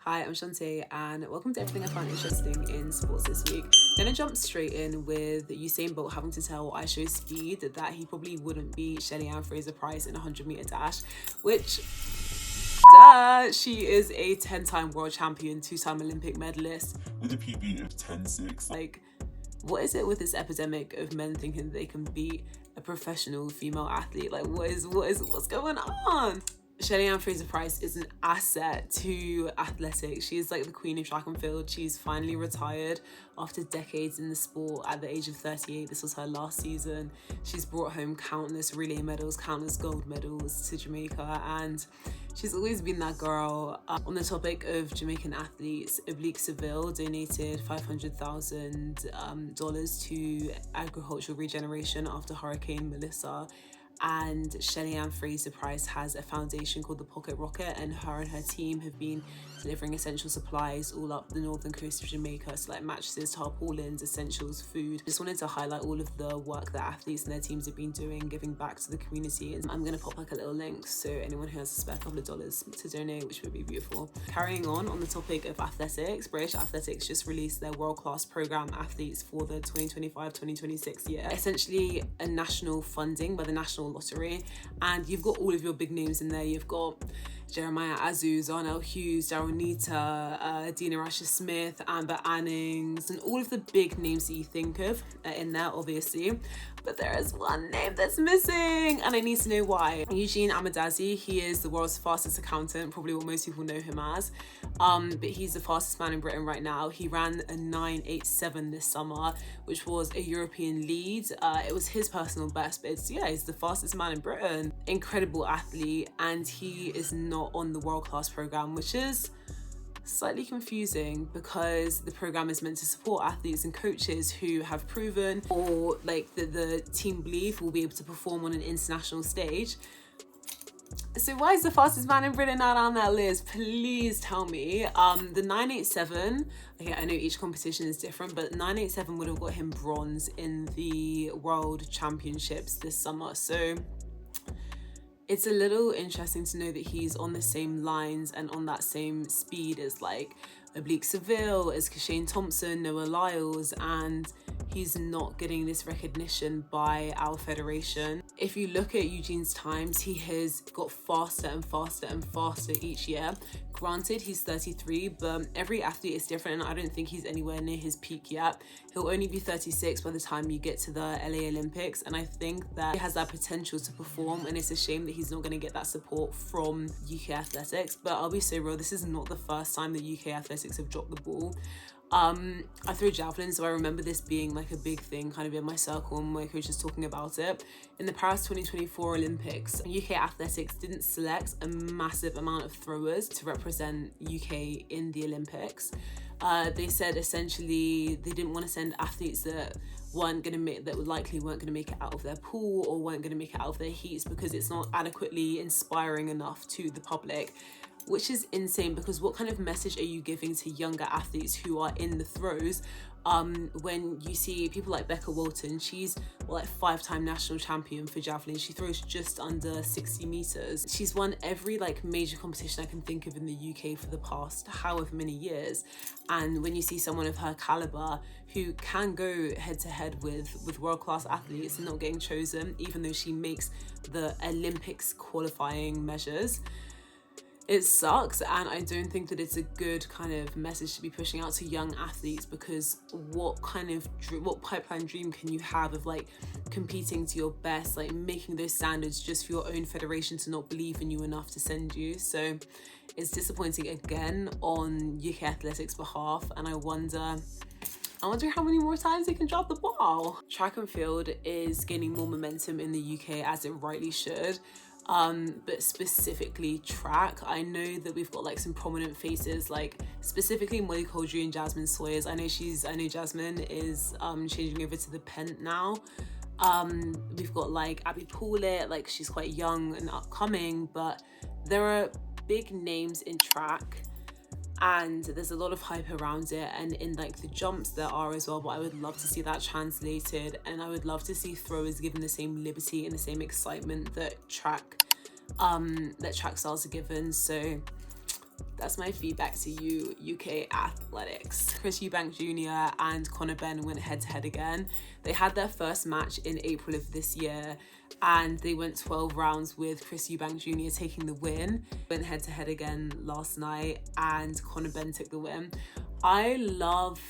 Hi, I'm Shantae and welcome to everything I found interesting in sports this week. Gonna jump straight in with Usain Bolt having to tell IShow's Speed that he probably wouldn't beat Shelly-Ann Fraser-Pryce in a 100-meter dash, which, duh, she is a 10-time world champion, 2-time Olympic medalist. With a PB of 10.6. Like, what is it with this epidemic of men thinking they can beat a professional female athlete? Like, what's going on? Shelly-Ann Fraser-Pryce is an asset to athletics. She is like the queen of track and field. She's finally retired after decades in the sport at the age of 38. This was her last season. She's brought home countless relay medals, countless gold medals to Jamaica, and she's always been that girl. On the topic of Jamaican athletes, Oblique Seville donated $500,000 to agricultural regeneration after Hurricane Melissa. And Shelly-Ann Fraser-Pryce has a foundation called the Pocket Rocket, and her team have been delivering essential supplies all up the northern coast of Jamaica, so like mattresses, tarpaulins, essentials, food. Just wanted to highlight all of the work that athletes and their teams have been doing, giving back to the community. And I'm gonna pop like a little link so anyone who has a spare couple of dollars to donate, which would be beautiful. Carrying on the topic of athletics, British Athletics just released their world-class program athletes for the 2025-2026 year. Essentially a national funding by the National Lottery, and you've got all of your big names in there. You've got Jeremiah Azu, Zarnell Hughes, Daryl Nita, Dina Rasha Smith, Amber Annings, and all of the big names that you think of are in there, obviously. But there is one name that's missing, and I need to know why. Eugene Amadazi, he is the world's fastest accountant, probably what most people know him as. But he's the fastest man in Britain right now. He ran a 9.87 this summer, which was a European lead. It was his personal best, but he's the fastest man in Britain. Incredible athlete, and he is not on the world-class program, which is slightly confusing because the program is meant to support athletes and coaches who have proven or like the team believe will be able to perform on an international stage. So why is the fastest man in Britain not on that list? Please tell me. The 9.87, okay, I know each competition is different, but 9.87 would have got him bronze in the World Championships this summer. So it's a little interesting to know that he's on the same lines and on that same speed as like Oblique Seville, as Kashane Thompson, Noah Lyles, and he's not getting this recognition by our federation. If you look at Eugene's times, he has got faster and faster and faster each year. Granted, he's 33, but every athlete is different, and I don't think he's anywhere near his peak yet. He'll only be 36 by the time you get to the LA Olympics, and I think that he has that potential to perform, and it's a shame that he's not going to get that support from UK Athletics. But I'll be so real, this is not the first time that UK Athletics have dropped the ball. I throw javelin, so I remember this being like a big thing kind of in my circle and my coach is talking about it. In the Paris 2024 Olympics, UK Athletics didn't select a massive amount of throwers to represent UK in the Olympics. They said essentially they didn't want to send athletes that likely weren't going to make it out of their pool or weren't going to make it out of their heats because it's not adequately inspiring enough to the public. Which is insane, because what kind of message are you giving to younger athletes who are in the throws when you see people like Becca Walton? She's like 5-time national champion for javelin. She throws just under 60 meters. She's won every like major competition I can think of in the UK for the past however many years. And when you see someone of her caliber who can go head to head with world-class athletes and not getting chosen, even though she makes the Olympics qualifying measures, it sucks, and I don't think that it's a good kind of message to be pushing out to young athletes, because what pipeline dream can you have of like competing to your best, like making those standards just for your own federation to not believe in you enough to send you? So it's disappointing again on UK Athletics' behalf, and I wonder how many more times they can drop the ball. Track and field is gaining more momentum in the UK, as it rightly should. But specifically track, I know that we've got like some prominent faces, like specifically Molly Coldry and Jasmine Sawyers. I know Jasmine is changing over to the Pent now. We've got like Abby Paulett, like she's quite young and upcoming, but there are big names in track and there's a lot of hype around it, and in like the jumps there are as well, but I would love to see that translated, and I would love to see throwers given the same liberty and the same excitement that track stars are given. So That's my feedback to you, UK athletics. Chris Eubank Jr. and Conor Benn went head-to-head again. They had their first match in April of this year, and they went 12 rounds with Chris Eubank Jr. taking the win. Went head-to-head again last night, and Conor Benn took the win. I love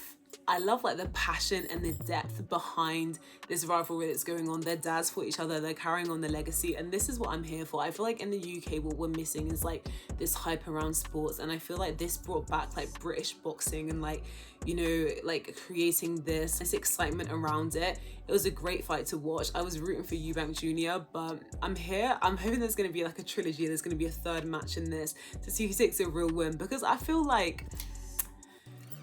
like the passion and the depth behind this rivalry that's going on. Their dads fought each other, they're carrying on the legacy, and this is what I'm here for. I feel like in the UK what we're missing is like this hype around sports, and I feel like this brought back like British boxing and like, you know, like creating this excitement around it. It was a great fight to watch. I was rooting for Eubank Jr., but I'm hoping there's going to be like a trilogy, there's going to be a third match in this to see who takes a real win, because I feel like,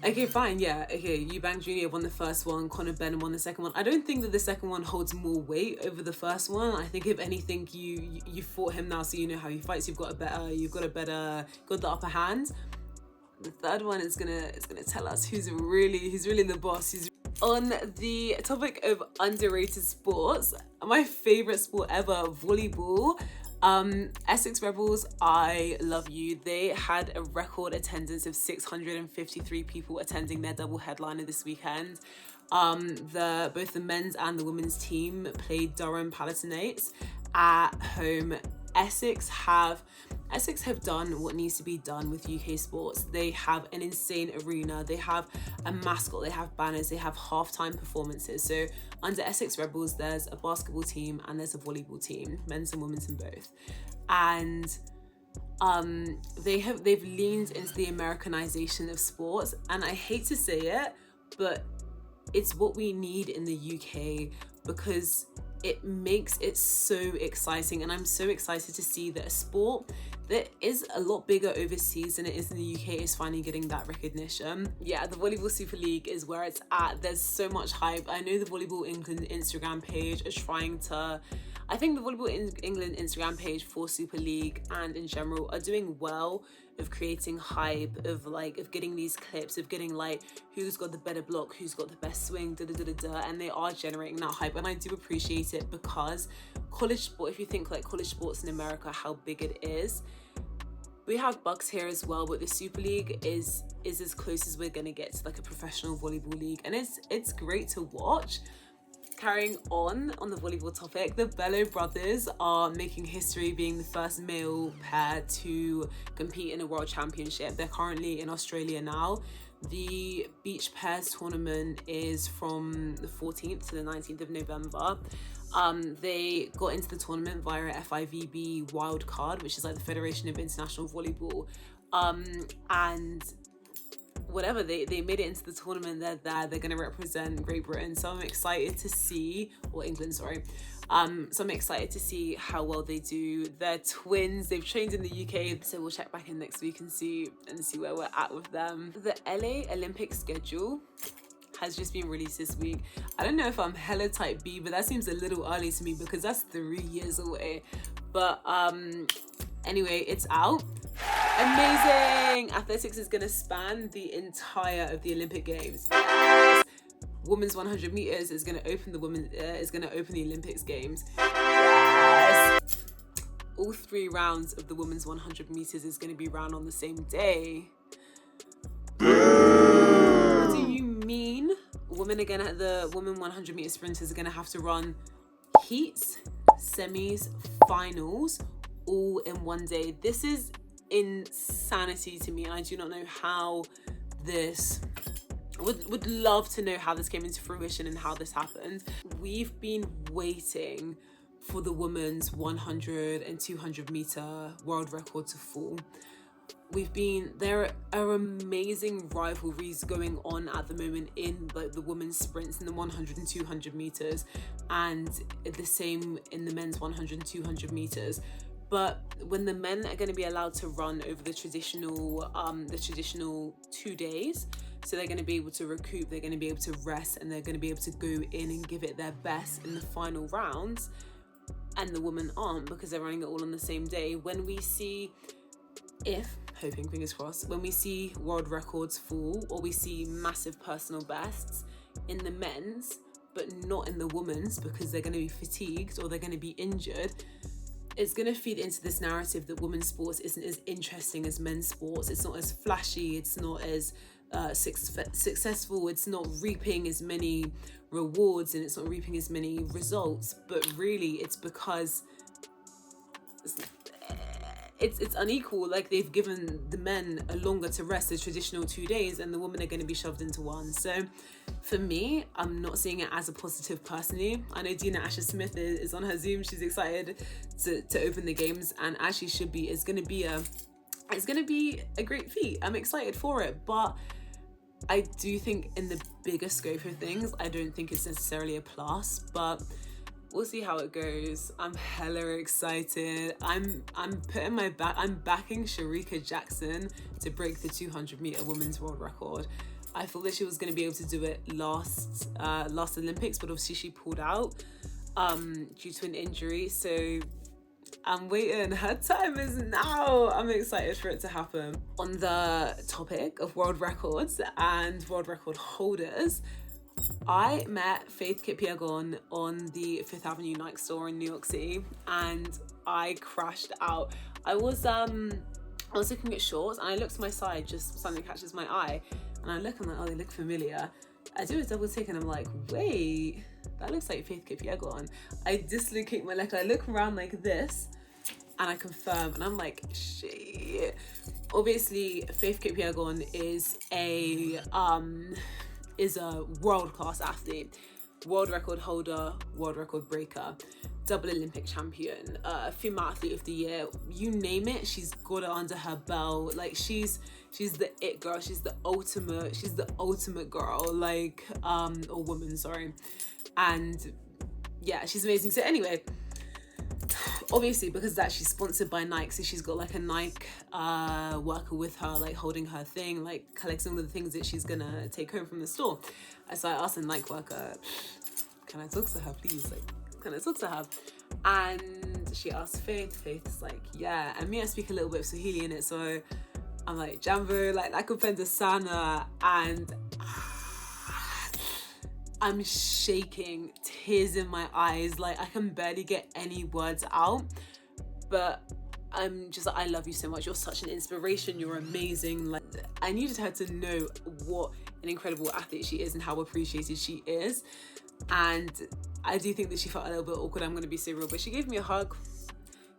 okay, fine, yeah, okay, Eubank Jr. won the first one, Conor Benn won the second one. I don't think that the second one holds more weight over the first one. I think if anything, you fought him now, so you know how he fights. You've got the upper hand. The third one is gonna tell us who's really the boss. On the topic of underrated sports, my favorite sport ever, volleyball. Essex Rebels, I love you. They had a record attendance of 653 people attending their double headliner this weekend. Both the men's and the women's team played Durham Palatinates at home. Essex have done what needs to be done with UK sports. They have an insane arena, they have a mascot, they have banners, they have halftime performances. So under Essex Rebels, there's a basketball team and there's a volleyball team, men's and women's in both. And they've leaned into the Americanization of sports, and I hate to say it, but it's what we need in the UK, because it makes it so exciting, and I'm so excited to see that a sport that is a lot bigger overseas than it is in the UK is finally getting that recognition. Yeah, the Volleyball Super League is where it's at. There's so much hype. I know the Volleyball England Instagram page is trying to, I think the Volleyball England Instagram page for Super League and in general are doing well of creating hype, of getting these clips, of getting like who's got the better block, who's got the best swing, and they are generating that hype, and I do appreciate it, because college sport, if you think like college sports in America, how big it is, we have bugs here as well, but the Super League is as close as we're gonna get to like a professional volleyball league, and it's great to watch. Carrying on the volleyball topic, the Bello brothers are making history being the first male pair to compete in a world championship. They're currently in Australia now. The beach pairs tournament is from the 14th to the 19th of November. They got into the tournament via a FIVB wildcard, which is like the Federation of International Volleyball. And whatever, they made it into the tournament. They're there, they're going to represent Great Britain, so I'm excited to see, or England, sorry, so I'm excited to see how well they do. They're twins, they've trained in the UK, so we'll check back in next week and see where we're at with them. The LA Olympic schedule has just been released this week. I don't know if I'm hella type B, but that seems a little early to me because that's 3 years away, but anyway, it's out. Amazing! Athletics is going to span the entire of the Olympic Games. Yes. Women's 100 meters is going to open the Olympics Games. Yes. All 3 rounds of the women's 100 meters is going to be run on the same day. What do you mean? The women 100 meter sprinters are going to have to run heats, semis, finals, all in one day. This is insanity to me, and I do not know how this would love to know how this came into fruition and how this happened. We've been waiting for the women's 100 and 200 meter world record to fall. There are amazing rivalries going on at the moment in like the women's sprints in the 100 and 200 meters, and the same in the men's 100 and 200 meters. But when the men are going to be allowed to run over the traditional 2 days, so they're going to be able to recoup, they're going to be able to rest, and they're going to be able to go in and give it their best in the final rounds, and the women aren't, because they're running it all on the same day. When we see, hoping, fingers crossed, when we see world records fall, or we see massive personal bests in the men's, but not in the women's, because they're going to be fatigued or they're going to be injured, it's going to feed into this narrative that women's sports isn't as interesting as men's sports. It's not as flashy. It's not as successful. It's not reaping as many rewards, and it's not reaping as many results. But really, it's because it's unequal. Like, they've given the men a longer to rest, the traditional 2 days, and the women are going to be shoved into one. So for me, I'm not seeing it as a positive personally. I know Dina Asher Smith is on her Zoom. She's excited to open the games, and as she should be. It's going to be a great feat. I'm excited for it, but I do think in the bigger scope of things, I don't think it's necessarily a plus, but we'll see how it goes. I'm hella excited. I'm backing Sharika Jackson to break the 200-meter women's world record. I thought that she was going to be able to do it last Olympics, but obviously she pulled out due to an injury. So I'm waiting. Her time is now. I'm excited for it to happen. On the topic of world records and world record holders, I met Faith Kipyegon on the Fifth Avenue Nike store in New York City, and I crashed out. I was looking at shorts, and I looked to my side, just something catches my eye, and I look, I'm like, oh, they look familiar. I do a double take, and I'm like, wait, that looks like Faith Kipyegon. I dislocate my leg, I look around like this, and I confirm, and I'm like, shit. Obviously, Faith Kipyegon is a world-class athlete, world record holder, world record breaker, double Olympic champion, female athlete of the year, you name it, she's got it under her belt. Like, she's the it girl, she's the ultimate girl, like, or woman, sorry. And yeah, she's amazing. So anyway, obviously, because of that, she's sponsored by Nike, so she's got like a Nike worker with her, like holding her thing, like collecting all the things that she's gonna take home from the store. So I asked the Nike worker, can I talk to her, please? Like, can I talk to her? And she asked Faith's like, yeah. And me, I speak a little bit of Swahili in it, so I'm like, Jambo, like nakupenda sana, and I'm shaking, tears in my eyes, like I can barely get any words out, but I'm just like, I love you so much, you're such an inspiration, you're amazing. Like, I needed her to know what an incredible athlete she is and how appreciated she is. And I do think that she felt a little bit awkward, I'm gonna be so real, but she gave me a hug.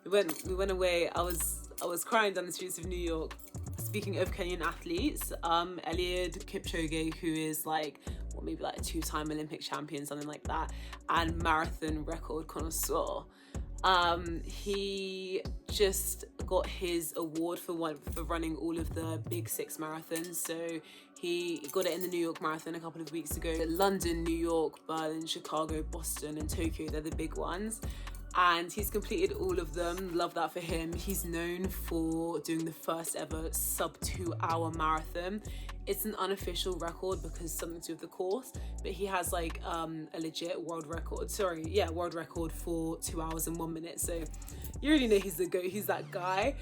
We went away. I was crying down the streets of New York. Speaking of Kenyan athletes, Eliud Kipchoge, who is like, maybe like a 2-time Olympic champion, something like that, and marathon record connoisseur. He just got his award for running all of the big 6 marathons. So he got it in the New York Marathon a couple of weeks ago. London, New York, Berlin, Chicago, Boston, and Tokyo, they're the big ones. And he's completed all of them. Love that for him. He's known for doing the first ever sub 2-hour marathon. It's an unofficial record because something to do with the course, but he has like a legit world record for 2 hours and 1 minute. So you already know he's the GOAT, he's that guy.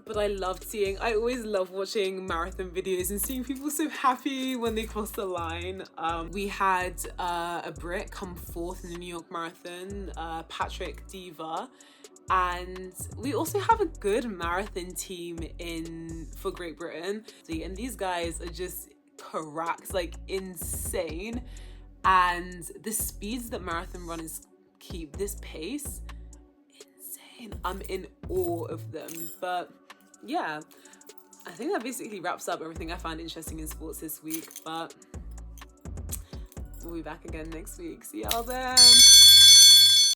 But I always love watching marathon videos and seeing people so happy when they cross the line. We had a Brit come fourth in the New York Marathon, Patrick Diva. And we also have a good marathon team for Great Britain. And these guys are just correct, like insane. And the speeds that marathon runners keep, this pace, insane. I'm in awe of them. But yeah, I think that basically wraps up everything I found interesting in sports this week. But we'll be back again next week. See y'all then.